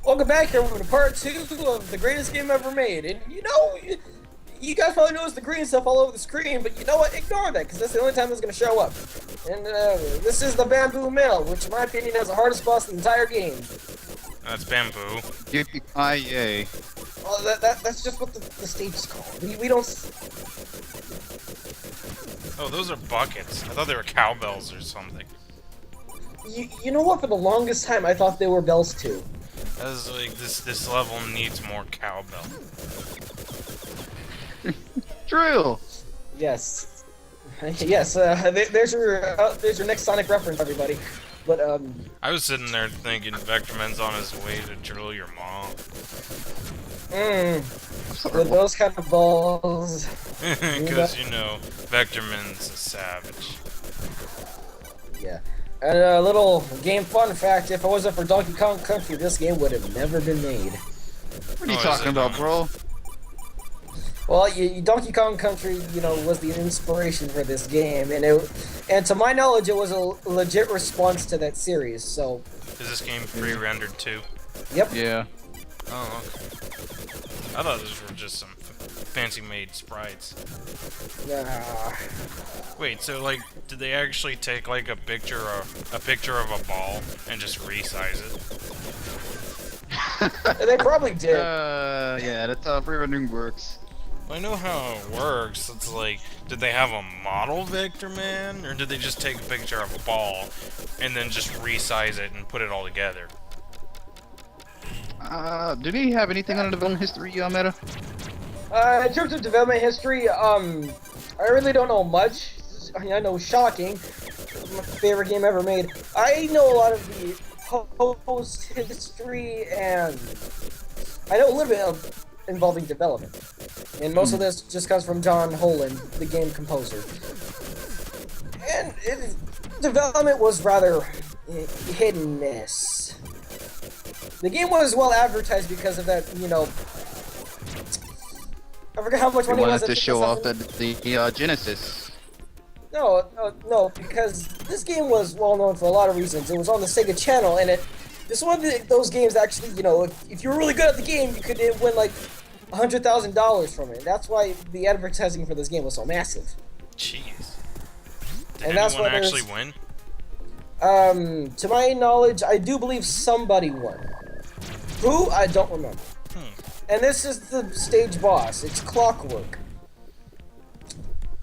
Welcome back here to part 2 of the greatest game ever made. And you guys probably noticed the green stuff all over the screen, but you know what? Ignore that, because that's the only time it's going to show up. And this is the Bamboo Mill, which in my opinion is the hardest boss in the entire game. That's bamboo. Yippee-ki-yay. Well, that's just what the stage is called. We don't... Oh, those are buckets. I thought they were cowbells or something. You know what? For the longest time, I thought they were bells too. I was like, this level needs more cowbell. Drill! Yes. Yes, there's your next Sonic reference, everybody. But, I was sitting there thinking Vectorman's on his way to drill your mom. With those kind of balls. Because, you know, Vectorman's a savage. Yeah. And a little game fun fact, if it wasn't for Donkey Kong Country, this game would have never been made. What are you talking about, bro? Well, Donkey Kong Country, you know, was the inspiration for this game, and to my knowledge, it was a legit response to that series. So, is this game pre-rendered too? Yep. Yeah. Oh, okay. I thought those were just some fancy-made sprites. Nah. Wait, so like, did they actually take like a picture of a ball and just resize it? They probably did. Yeah, that's how pre-rendering works. I know how it works. It's like, did they have a model Vectorman, or did they just take a picture of a ball and then just resize it and put it all together? Did he have anything on the development history, Meta? In terms of development history, I really don't know much. I know shocking. My favorite game ever made. I know a lot of the post history, and I know a little bit of involving development. And most of this just comes from John Holland, the game composer. And development was rather hit and miss. The game was well advertised because of that, you know. I forgot how much money it was. To show off the Genesis. No, because this game was well known for a lot of reasons. It was on the Sega Channel, and this one of those games actually, you know, if you were really good at the game, you could win like $100,000 from it. That's why the advertising for this game was so massive. Jeez. Did and that's anyone what actually win? To my knowledge, I do believe somebody won. Who? I don't remember. And this is the stage boss. It's Clockwork.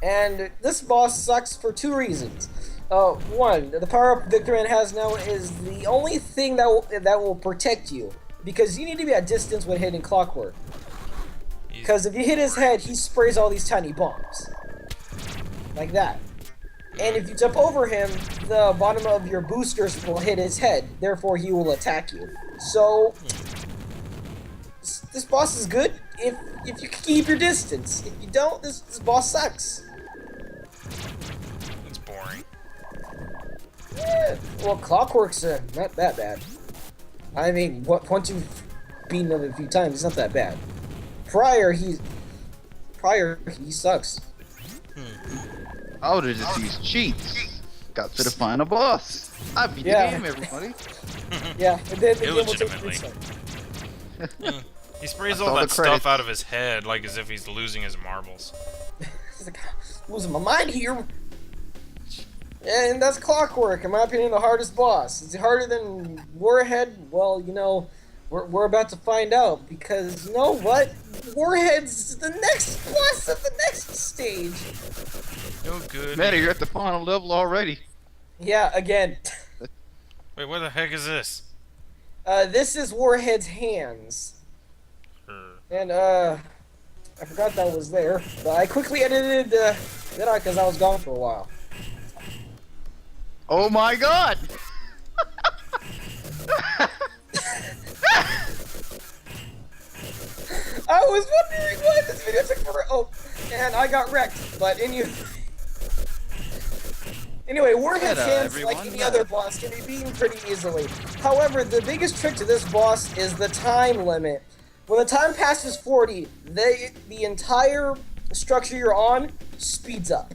And this boss sucks for two reasons. One, the power-up VECTORMAN has now is the only thing that will protect you. Because you need to be at distance when hitting Clockwork. Because if you hit his head, he sprays all these tiny bombs. Like that. And if you jump over him, the bottom of your boosters will hit his head. Therefore, he will attack you. So, this boss is good if you can keep your distance. If you don't, this boss sucks. It's boring. Yeah, well, Clockwork's not that bad. I mean, once you've beaten him a few times, it's not that bad. Prior, he sucks. I would have just used cheats. Got to the final boss. I beat the game, everybody. Yeah, and then the game will take Illegitimately. He sprays all that stuff out of his head like as if he's losing his marbles. He's like, losing my mind here. And that's Clockwork, in my opinion, the hardest boss. Is it harder than Warhead? Well, you know, we're about to find out, because you know what? Warhead's the next boss of the next stage. No good. Meta, you're at the final level already. Yeah, again. Wait, what the heck is this? This is Warhead's hands. And, I forgot that was there, but I quickly edited that out because I was gone for a while. Oh my god! I was wondering why this video took forever. Oh, and I got wrecked, but Anyway, Warhead's hands, like any other boss, can be beaten pretty easily. However, the biggest trick to this boss is the time limit. When the time passes 40, the entire structure you're on speeds up.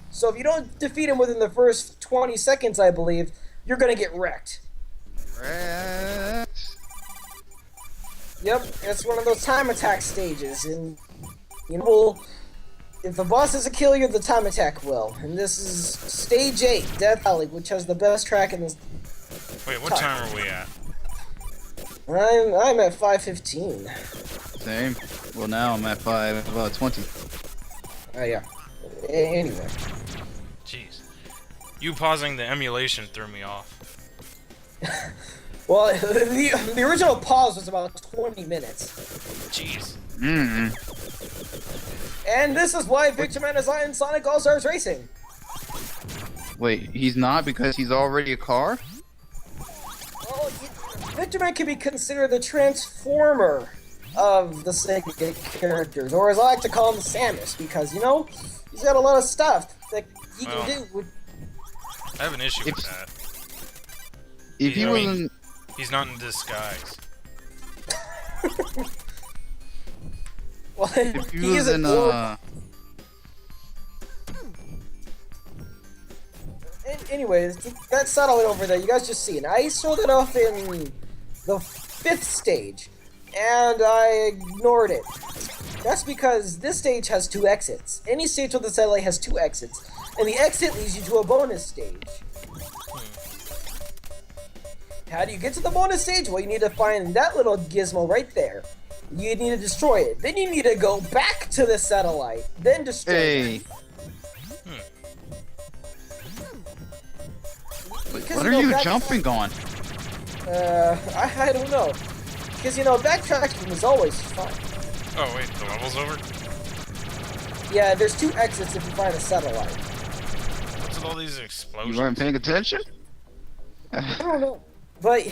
So if you don't defeat him within the first 20 seconds, I believe, you're gonna get wrecked. Yep, it's one of those time attack stages, and you know, if the boss doesn't kill you, the time attack will. And this is stage 8, Death Alley, which has the best track in this. Wait, what time are we at? I'm at 5:15. Same. Well, now I'm at 5:20. Oh yeah. Anyway. Jeez. You pausing the emulation threw me off. Well, the original pause was about 20 minutes. Jeez. And this is why VECTORMAN is not in Sonic All-Stars Racing. Wait, he's not because he's already a car? Well, VECTORMAN can be considered the transformer of the SEGA characters, or as I like to call him, Samus, because, you know, he's got a lot of stuff that he can do with... I have an issue with that. If he wasn't... He's not in disguise. Well, If he he was isn't... in, Anyways, that satellite over there, you guys just seen. I sold it off in the 5th stage, and I ignored it. That's because this stage has 2 exits. Any stage with the satellite has 2 exits, and the exit leads you to a bonus stage. How do you get to the bonus stage? Well, you need to find that little gizmo right there. You need to destroy it. Then you need to go back to the satellite, then destroy it. What are you jumping on? I don't know. Because, you know, backtracking is always fun. Oh, wait, the level's over? Yeah, there's 2 exits if you find a satellite. What's with all these explosions? You weren't paying attention? I don't know. But,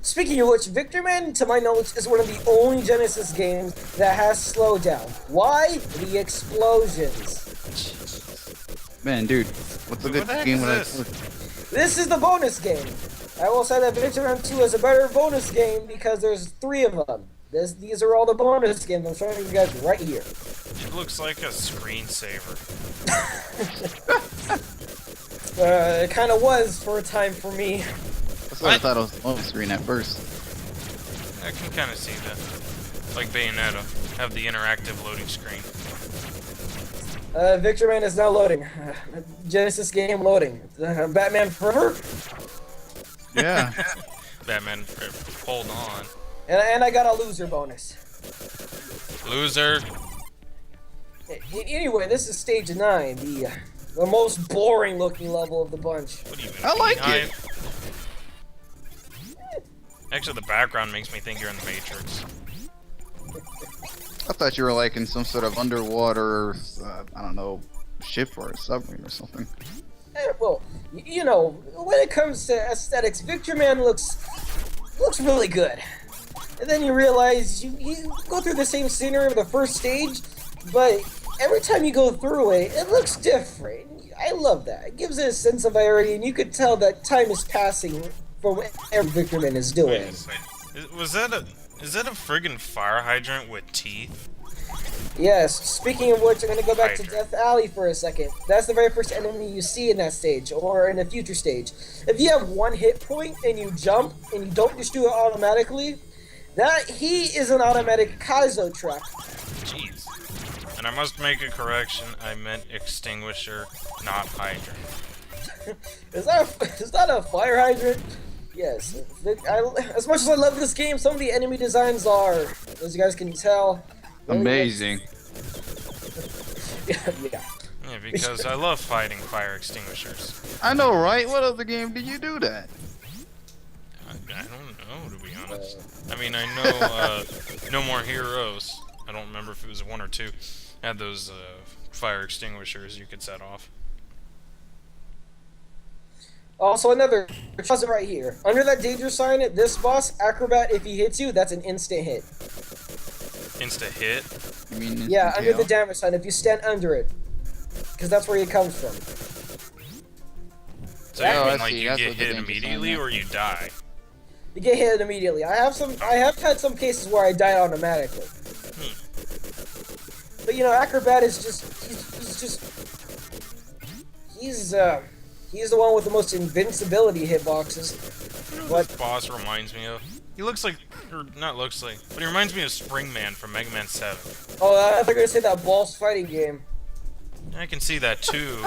speaking of which, VECTORMAN, to my knowledge, is one of the only Genesis games that has slowdown. Why? The explosions. Man, dude, what's a good game when I... This is the bonus game. I will say that VECTORMAN 2 is a better bonus game because there's 3 of them. These are all the bonus games. I'm showing you guys right here. It looks like a screensaver. It kind of was for a time for me. That's what I thought it was on the screen at first. I can kind of see that. Like Bayonetta, have the interactive loading screen. VECTORMAN is now loading. Genesis game loading. Batman Forever? Yeah. Batman, hold on. And I got a loser bonus. Loser. Anyway, this is stage 9, the most boring looking level of the bunch. What do you mean? I like it. Actually, the background makes me think you're in the Matrix. I thought you were like in some sort of underwater, I don't know, ship or a submarine or something. Well, you know, when it comes to aesthetics, VECTORMAN looks really good. And then you realize you go through the same scenery of the first stage, but every time you go through it, it looks different. I love that. It gives it a sense of variety, and you could tell that time is passing for whatever VECTORMAN is doing. Is that a friggin' fire hydrant with teeth? Yes, speaking of which, I'm going to go back to Hydrant. Death Alley for a second. That's the very first enemy you see in that stage, or in a future stage. If you have 1 hit point and you jump, and you don't just do it automatically, he is an automatic Kaizo truck. Jeez. And I must make a correction, I meant extinguisher, not hydrant. Is that a fire hydrant? Yes. As much as I love this game, some of the enemy designs are, as you guys can tell, Amazing. yeah. Yeah, because I love fighting fire extinguishers. I know, right? What other game did you do that? I don't know, to be honest. I mean, I know, No More Heroes. I don't remember if it was 1 or 2. Had those, fire extinguishers you could set off. Also, another closet right here. Under that danger sign, this boss, Acrobat, if he hits you, that's an instant hit. Insta hit? You mean Yeah, under KO? the damage sign, if you stand under it. Because that's where he comes from. So Yeah, you I mean like see, you that's get what the hit danger sign immediately is. or you die? You get hit immediately. I have had some cases where I died automatically. But you know, Acrobat is just he's the one with the most invincibility hitboxes. You know what this boss reminds me of? He looks like or not looks like, but he reminds me of Springman from Mega Man 7. Oh, I thought you were gonna say that boss fighting game. I can see that too,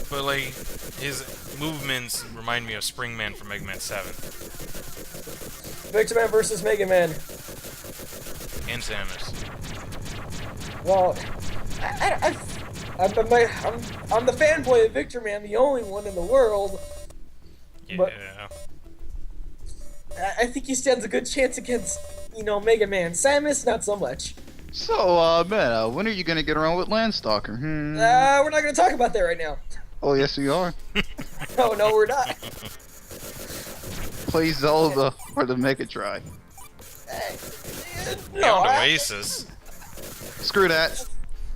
but like his movements remind me of Springman from Mega Man 7 VECTORMAN versus Mega Man. and Samus. Well, I'm the fanboy of VECTORMAN, the only one in the world. Yeah. But I think he stands a good chance against, Mega Man. Samus, not so much. So, man, when are you gonna get around with Landstalker? We're not gonna talk about that right now. Oh, yes, we are. Oh, no, we're not. Play Zelda for the Mega Drive. No, Beyond Oasis. Screw that.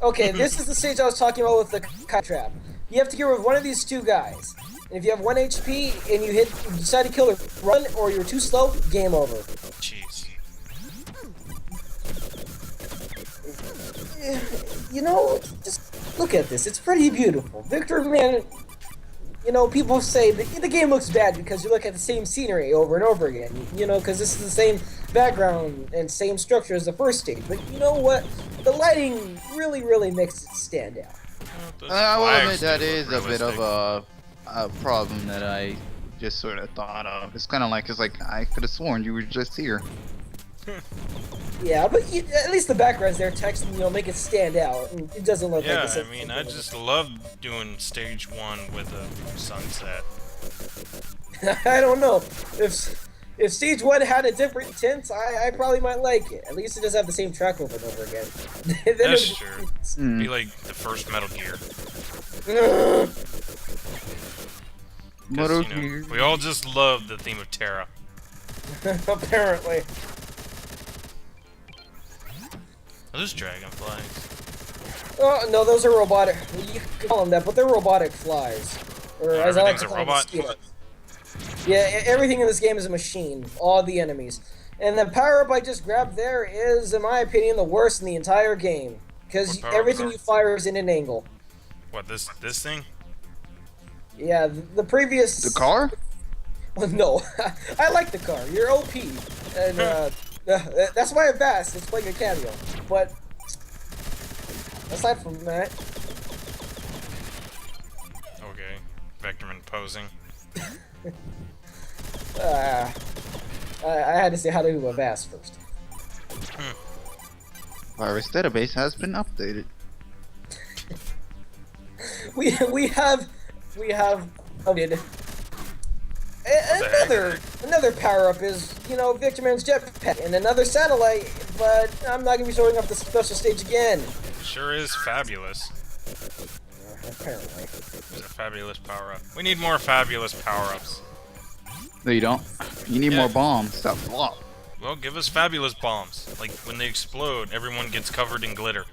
Okay, this is the stage I was talking about with the kite trap. You have to get rid of one of these two guys. And if you have 1 HP and you decide to kill or run, or you're too slow, game over. Jeez. Just look at this. It's pretty beautiful. VECTORMAN, people say the game looks bad because you look at the same scenery over and over again. Because this is the same background and same structure as the first stage. But you know what? The lighting really, really makes it stand out. I will admit that is a bit of a problem that I just sort of thought of. It's kind of like, I could have sworn you were just here. Yeah, but at least the background's there, text, make it stand out. And it doesn't look like the Yeah, I mean, I just love doing stage 1 with a sunset. I don't know. If stage 1 had a different tint, I probably might like it. At least it doesn't have the same track over and over again. That's true. Be like the first Metal Gear. Metal 'Cause, Gear. we all just love the theme of Terra. Apparently. Are those dragonflies? Oh, no, those are robotic. You can call them that, but they're robotic flies. Or as I like Everything's to a call them, robot? mosquitoes. Yeah, everything in this game is a machine. All the enemies. And the power-up I just grabbed there is, in my opinion, the worst in the entire game. Because What power-up everything is you fire is in an angle. What, this thing? Yeah, the previous... The car? Well, no. I like the car. You're OP. And, that's why I'm fast. It's playing a cameo. But, aside from that... Okay. VECTORMAN posing. I had to say how to do a vast first. Virus database has been updated. We have updated. Another power up is VECTORMAN's jetpack and another satellite, but I'm not gonna be showing off the special stage again. Sure is fabulous. Apparently. It's a fabulous power-up. We need more fabulous power-ups. No, you don't. You need Yeah. more bombs. Stop flop. Well, give us fabulous bombs. Like, when they explode, everyone gets covered in glitter.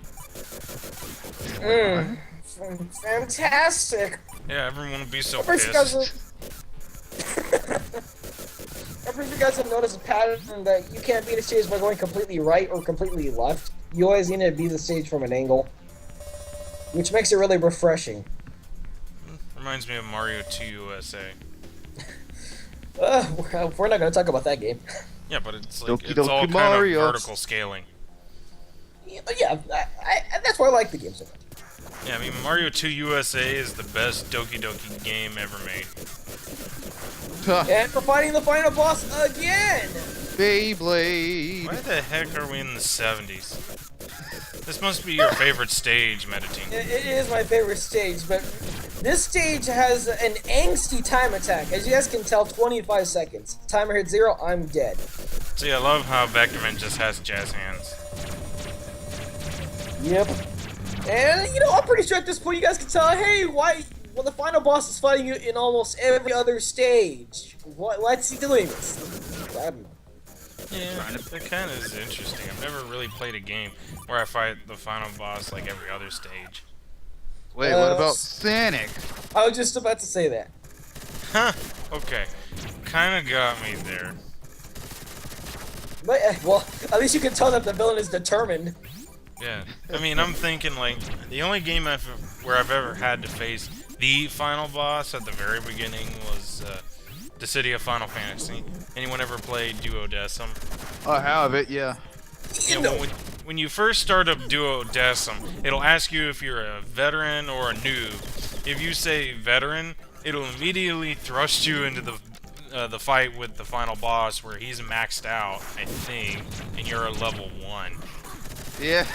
Fantastic. Yeah, everyone would be so I bet you guys pissed. I bet you guys have noticed a pattern that you can't beat a stage by going completely right or completely left. You always need to beat the stage from an angle, which makes it really refreshing. Reminds me of Mario 2 USA. We're not going to talk about that game. Yeah, but it's like, Doki it's all Doki kind of Mario. vertical scaling. Yeah, that's why I like the game so much. Yeah, I mean, Mario 2 USA is the best Doki Doki game ever made. And we're fighting the final boss again! Beyblade. Why the heck are we in the 70s? This must be your favorite stage, Metateen. It is my favorite stage, but this stage has an angsty time attack. As you guys can tell, 25 seconds. Timer hits 0, I'm dead. See, I love how VECTORMAN just has jazz hands. Yep. And, I'm pretty sure at this point you guys can tell, hey, why... Well, the final boss is fighting you in almost every other stage. What's he doing this? I don't know. Yeah, that kind of is interesting. I've never really played a game where I fight the final boss like every other stage. Wait, what about Sonic? I was just about to say that. Huh, okay. Kinda got me there. But, well, at least you can tell that the villain is determined. Yeah, I mean, I'm thinking, like, the only game where I've ever had to face the final boss at the very beginning was the City of Final Fantasy. Anyone ever played Duodecim? I have it, yeah. Yeah, when you first start up Duo Decim, it'll ask you if you're a veteran or a noob. If you say veteran, it'll immediately thrust you into the fight with the final boss, where he's maxed out, I think, and you're a level 1. Yeah.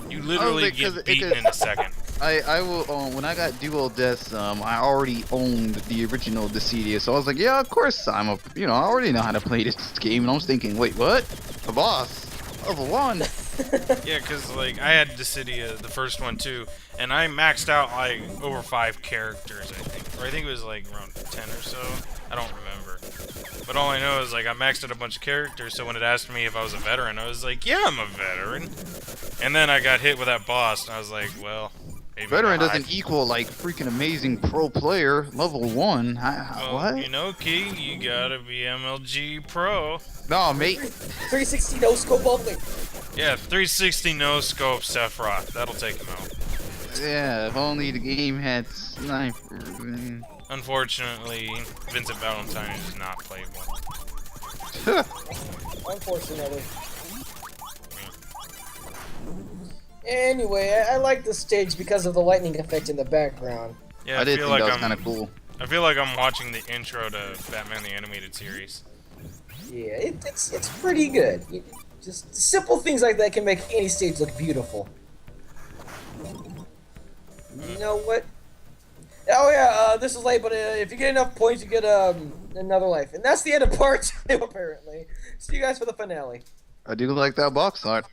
You literally get beaten in a second. I will when I got Dual Decim, I already owned the original Dissidia, so I was like, yeah, of course I already know how to play this game, and I was thinking, wait, what? The boss, level 1. Yeah, cause like I had Dissidia, the first one too, and I maxed out like over 5 characters, I think, or I think it was like around 10 or so. I don't remember. But all I know is like I maxed out a bunch of characters, so when it asked me if I was a veteran, I was like, yeah, I'm a veteran. And then I got hit with that boss, and I was like, well. Veteran doesn't equal like freaking amazing pro player level 1. Well, what? You know, Key, you gotta be MLG Pro. No, mate. 360 no scope only. Yeah, 360 no scope Sephiroth. That'll take him out. Yeah, if only the game had sniper. Unfortunately, Vincent Valentine is not playable. Unfortunately. Anyway, I like this stage because of the lightning effect in the background. Yeah, I did think that was kind of cool. I feel like I'm watching the intro to Batman the Animated Series. Yeah, it's pretty good. Just simple things like that can make any stage look beautiful. You know what? Oh yeah, this is late, but if you get enough points, you get another life, and that's the end of part 2 apparently. See you guys for the finale. I do like that box art.